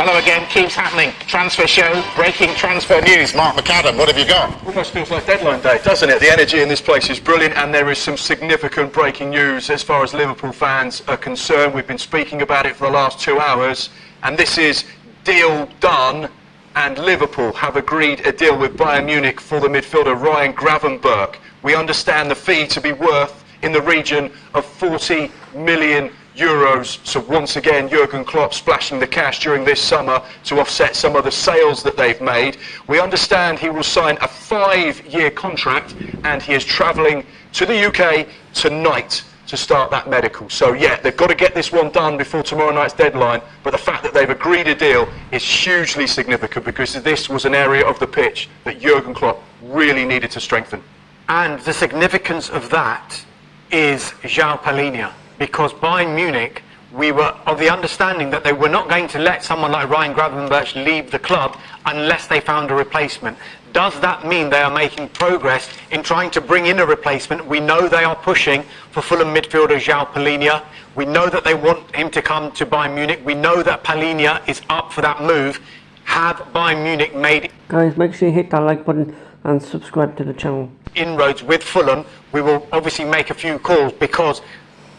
Hello again, keeps happening. Transfer show, breaking transfer news. Mark McAdam, what have you got? Almost feels like deadline day, doesn't it? The energy in this place is brilliant, and there is some significant breaking news as far as Liverpool fans are concerned. We've been speaking about it for the last 2 hours, and this is deal done, and Liverpool have agreed a deal with Bayern Munich for the midfielder Ryan Gravenberch. We understand the fee to be worth in the region of 40 million euros. So once again, Jurgen Klopp splashing the cash during this summer to offset some of the sales that they've made. We understand he will sign a 5-year contract, and he is travelling to the UK tonight to start that medical. So yeah, they've got to get this one done before tomorrow night's deadline, but the fact that they've agreed a deal is hugely significant, because this was an area of the pitch that Jurgen Klopp really needed to strengthen. And the significance of that is João Palhinha, because Bayern Munich, we were of the understanding that they were not going to let someone like Ryan Gravenberch leave the club unless they found a replacement. Does that mean they are making progress in trying to bring in a replacement? We know they are pushing for Fulham midfielder João Palhinha. We know that they want him to come to Bayern Munich. We know that Palhinha is up for that move. Have Bayern Munich made... Guys, make sure you hit that like button and subscribe to the channel. ...inroads with Fulham? We will obviously make a few calls, because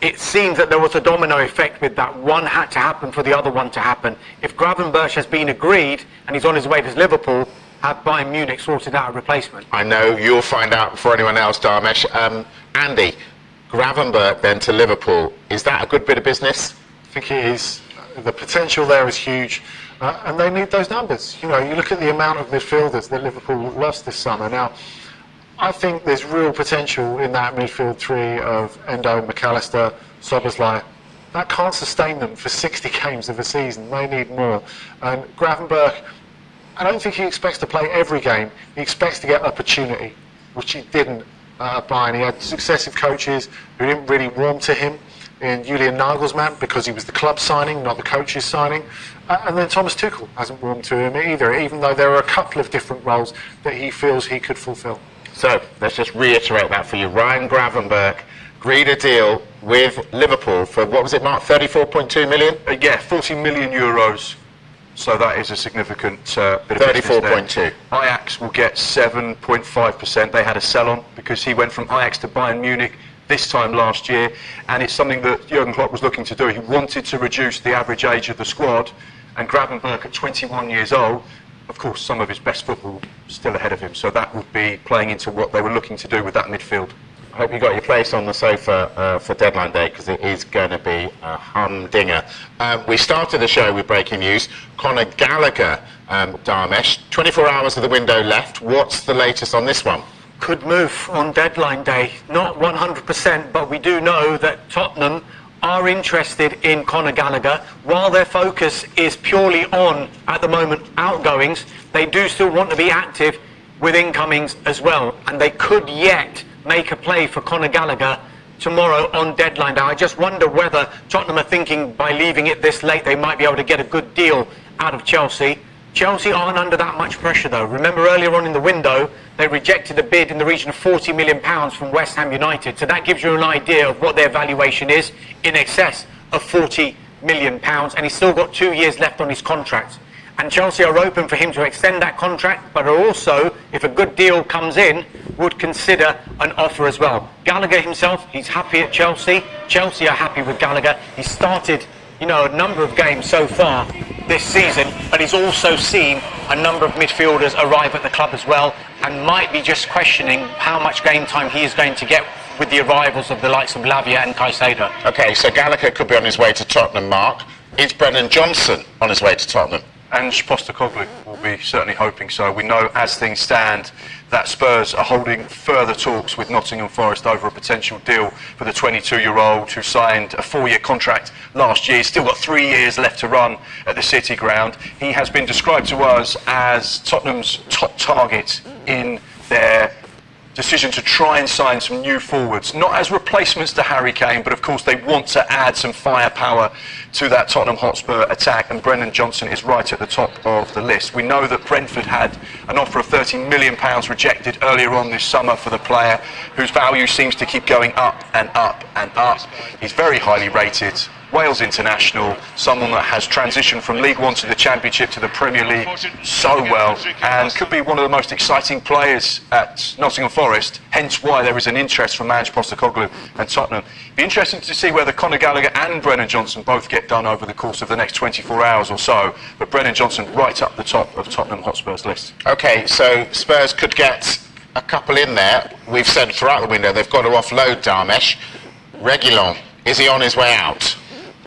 it seems that there was a domino effect with that. One had to happen for the other one to happen. If Gravenberch has been agreed and he's on his way to Liverpool, have Bayern Munich sorted out a replacement? I know you'll find out before anyone else, Dharmesh. Andy, Gravenberch then to Liverpool, is that a good bit of business? I think it is. The potential there is huge, and they need those numbers. You know, you look at the amount of midfielders that Liverpool lost this summer. Now, I think there's real potential in that midfield three of Endo, McAllister, Szoboszlai. That can't sustain them for 60 games of a season. They need more. And Gravenberch, I don't think he expects to play every game. He expects to get opportunity, which he didn't at Bayern. He had successive coaches who didn't really warm to him, in Julian Nagelsmann, because he was the club signing, not the coach's signing. And then Thomas Tuchel hasn't warmed to him either, even though there are a couple of different roles that he feels he could fulfil. So, let's just reiterate that for you. Ryan Gravenberch agreed a deal with Liverpool for, what was it, Mark, 34.2 million? Yeah, 40 million euros. So that is a significant bit of 34.2. Ajax will get 7.5%. They had a sell-on because he went from Ajax to Bayern Munich this time last year, and it's something that Jurgen Klopp was looking to do. He wanted to reduce the average age of the squad, and Gravenberch at 21 years old, of course, some of his best football still ahead of him, so that would be playing into what they were looking to do with that midfield. I hope you got your place on the sofa for deadline day, because it is going to be a humdinger. We started the show with breaking news. Conor Gallagher, Dharmesh, 24 hours of the window left. What's the latest on this one? Could move on deadline day. Not 100%, but we do know that Tottenham are interested in Conor Gallagher. While their focus is purely on, at the moment, outgoings, they do still want to be active with incomings as well. And they could yet make a play for Conor Gallagher tomorrow on deadline day. I just wonder whether Tottenham are thinking by leaving it this late they might be able to get a good deal out of Chelsea. Chelsea aren't under that much pressure though. Remember earlier on in the window, they rejected a bid in the region of £40 million from West Ham United. So that gives you an idea of what their valuation is, in excess of £40 million. And he's still got 2 years left on his contract. And Chelsea are open for him to extend that contract, but are also, if a good deal comes in, would consider an offer as well. Gallagher himself, he's happy at Chelsea. Chelsea are happy with Gallagher. He started, you know, a number of games so far this season, but he's also seen a number of midfielders arrive at the club as well, and might be just questioning how much game time he is going to get with the arrivals of the likes of Lavia and Caicedo. Okay, so Gallagher could be on his way to Tottenham, Mark. Is Brennan Johnson on his way to Tottenham? And Postecoglou will be certainly hoping so. We know, as things stand, that Spurs are holding further talks with Nottingham Forest over a potential deal for the 22-year-old who signed a 4-year contract last year. He's still got 3 years left to run at the City Ground. He has been described to us as Tottenham's top target in their decision to try and sign some new forwards, not as replacements to Harry Kane, but of course they want to add some firepower to that Tottenham Hotspur attack, and Brennan Johnson is right at the top of the list. We know that Brentford had an offer of £30 million rejected earlier on this summer for the player, whose value seems to keep going up and up and up. He's very highly rated Wales international, someone that has transitioned from League One to the Championship to the Premier League so well, and could be one of the most exciting players at Nottingham Forest, hence why there is an interest from Ange Postecoglou and Tottenham. Be interesting to see whether Conor Gallagher and Brennan Johnson both get done over the course of the next 24 hours or so, but Brennan Johnson right up the top of Tottenham Hotspur's list. Okay, so Spurs could get a couple in there. We've said throughout the window they've got to offload Darmesh. Reguilon, is he on his way out?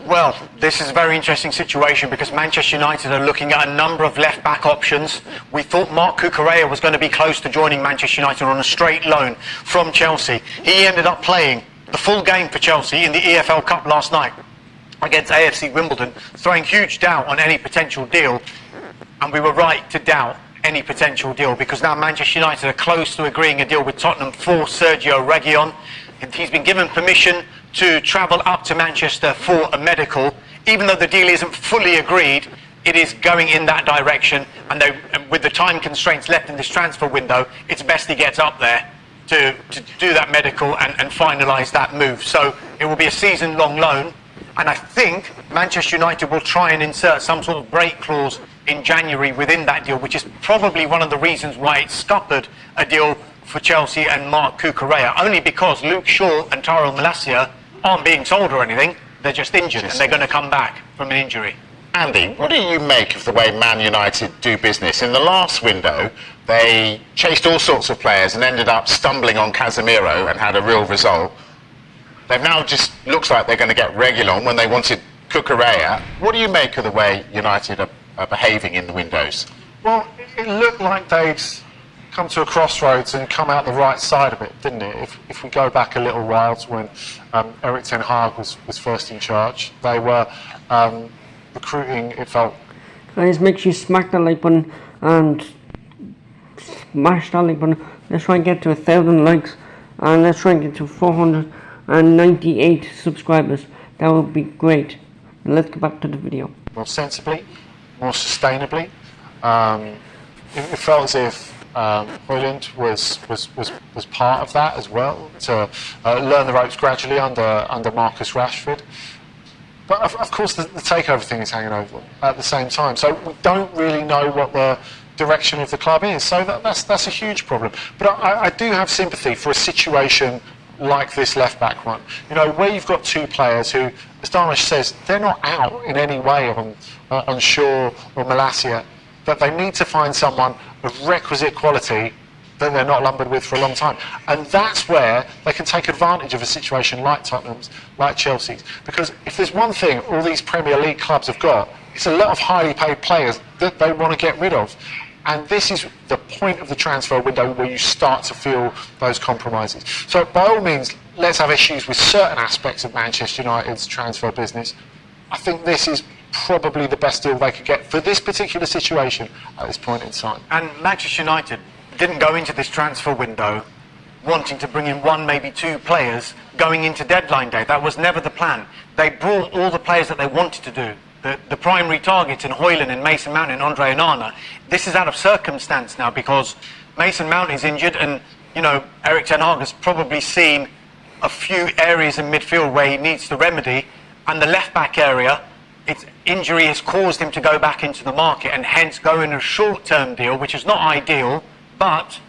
Well, this is a very interesting situation because Manchester United are looking at a number of left-back options. We thought Marc Cucurella was going to be close to joining Manchester United on a straight loan from Chelsea. He ended up playing the full game for Chelsea in the EFL Cup last night against AFC Wimbledon, throwing huge doubt on any potential deal, and we were right to doubt any potential deal because now Manchester United are close to agreeing a deal with Tottenham for Sergio Reguilon. And he's been given permission to travel up to Manchester for a medical. Even though the deal isn't fully agreed, it is going in that direction, and with the time constraints left in this transfer window, it's best he gets up there to do that medical and finalise that move. So it will be a season-long loan, and I think Manchester United will try and insert some sort of break clause in January within that deal, which is probably one of the reasons why it scuppered a deal for Chelsea and Marc Cucurella, only because Luke Shaw and Tyrell Malacia aren't being sold or anything, they're just injured and they're going to come back from an injury. Andy, what do you make of the way Man United do business? In the last window, they chased all sorts of players and ended up stumbling on Casemiro and had a real result. They've now just looks like they're going to get Reguilon when they wanted Cucurella. What do you make of the way United are behaving in the windows? Well, it looked like they'd come to a crossroads and come out the right side of it, didn't it? If we go back a little while to when Erik ten Hag was first in charge, they were recruiting, it felt. Guys, make sure you smack the like button and smash that like button. Let's try and get to 1,000 likes and let's try and get to 498 subscribers. That would be great. And let's get back to the video. More sensibly, more sustainably. It felt as if Højlund was part of that as well, to learn the ropes gradually under Marcus Rashford. But of course the takeover thing is hanging over at the same time. So we don't really know what the direction of the club is. So that's a huge problem. But I do have sympathy for a situation like this left-back one. You know, where you've got two players who, as Darmesh says, they're not out in any way on Shaw or Malacia, but they need to find someone of requisite quality that they're not lumbered with for a long time. And that's where they can take advantage of a situation like Tottenham's, like Chelsea's. Because if there's one thing all these Premier League clubs have got, it's a lot of highly paid players that they want to get rid of. And this is the point of the transfer window where you start to feel those compromises. So by all means, let's have issues with certain aspects of Manchester United's transfer business. I think this is probably the best deal they could get for this particular situation at this point in time. And Manchester United didn't go into this transfer window wanting to bring in one, maybe two players going into deadline day. That was never the plan. They brought all the players that they wanted to do. The primary targets in Højlund and Mason Mount and Andre Onana. This is out of circumstance now because Mason Mount is injured and, you know, Erik ten Hag has probably seen a few areas in midfield where he needs to remedy, and the left-back area, its injury has caused him to go back into the market and hence go in a short-term deal, which is not ideal, but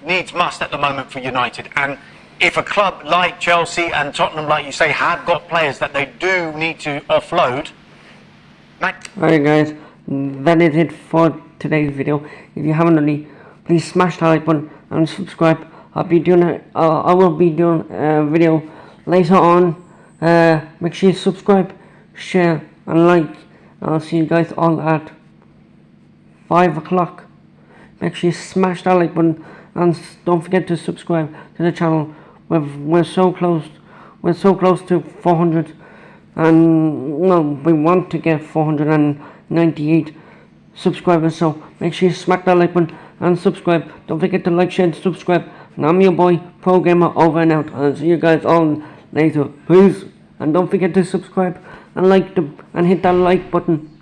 needs must at the moment for United. And if a club like Chelsea and Tottenham, like you say, have got players that they do need to offload. Alright guys, that is it for today's video. If you haven't already, please smash that like button and subscribe. I will be doing a video later on. Make sure you subscribe, share and like. I'll see you guys all at 5 o'clock. Make sure you smash that like button and don't forget to subscribe to the channel. We're so close to 400, and no, we want to get 498 subscribers. So make sure you smack that like button and subscribe. Don't forget to like, share and subscribe. And I'm your boy Pro Gamer, over and out. I'll see you guys all later. Peace. And don't forget to subscribe and like and hit that like button.